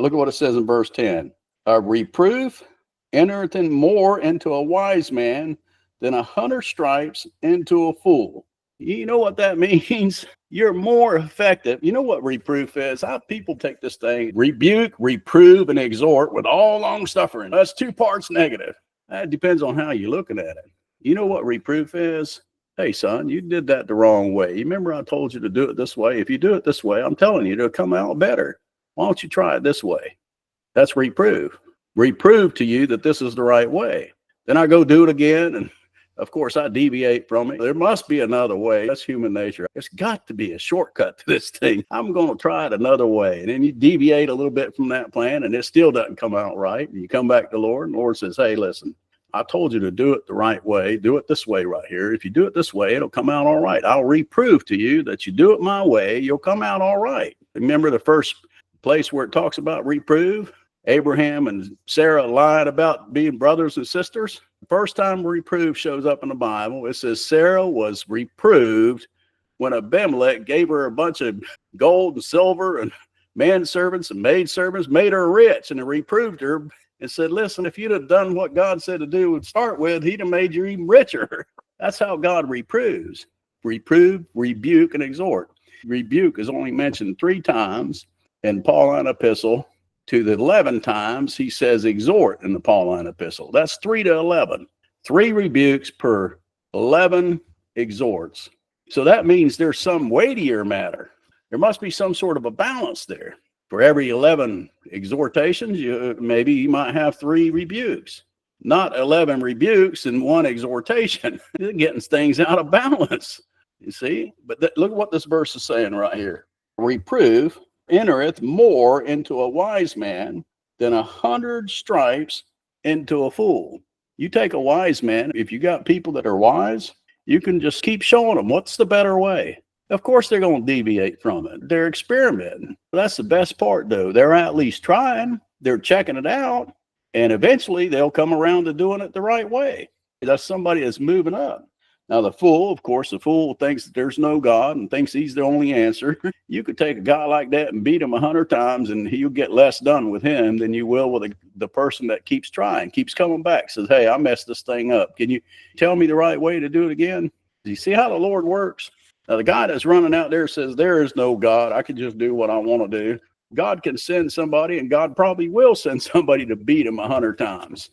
Look at what it says in verse 10. A reproof entereth more into a wise man than 100 stripes into a fool. You know what that means? You're more effective. You know what reproof is? How people take this thing, rebuke, reprove, and exhort with all long suffering. That's 2 parts negative. That depends on how you're looking at it. You know what reproof is? Hey, son, you did that the wrong way. You remember I told you to do it this way? If you do it this way, I'm telling you, it'll come out better. Why don't you try it this way? That's reprove. Reprove to you that this is the right way. Then I go do it again, and of course, I deviate from it. There must be another way. That's human nature. There's got to be a shortcut to this thing. I'm going to try it another way. And then you deviate a little bit from that plan, and it still doesn't come out right. And you come back to the Lord, and the Lord says, hey, listen, I told you to do it the right way. Do it this way right here. If you do it this way, it'll come out all right. I'll reprove to you that you do it my way. You'll come out all right. Remember the first place where it talks about reprove? Abraham and Sarah lied about being brothers and sisters. The first time reprove shows up in the Bible, it says Sarah was reproved when Abimelech gave her a bunch of gold and silver and manservants and maidservants, made her rich, and it reproved her and said, listen, if you'd have done what God said to do to start with, he'd have made you even richer. That's how God reproves. Reprove, rebuke, and exhort. Rebuke is only mentioned 3 times in Pauline epistle. To the 11 times he says exhort in the Pauline epistle. That's 3 to 11. 3 rebukes per 11 exhorts. So that means there's some weightier matter. There must be some sort of a balance there. For every 11 exhortations, maybe you might have 3 rebukes. Not 11 rebukes and 1 exhortation. You're getting things out of balance. You see? But look at what this verse is saying right here. Reprove entereth more into a wise man than 100 stripes into a fool. You take a wise man, if you got people that are wise, you can just keep showing them what's the better way. Of course, they're going to deviate from it. They're experimenting. That's the best part, though. They're at least trying. They're checking it out. And eventually, they'll come around to doing it the right way. That's somebody that's moving up. Now, the fool, of course, the fool thinks that there's no God and thinks he's the only answer. You could take a guy like that and beat him 100 times, and he'll get less done with him than you will with the person that keeps trying, keeps coming back, says, hey, I messed this thing up. Can you tell me the right way to do it again? Do you see how the Lord works? Now, the guy that's running out there says, there is no God. I can just do what I want to do. God can send somebody, and God probably will send somebody to beat him 100 times.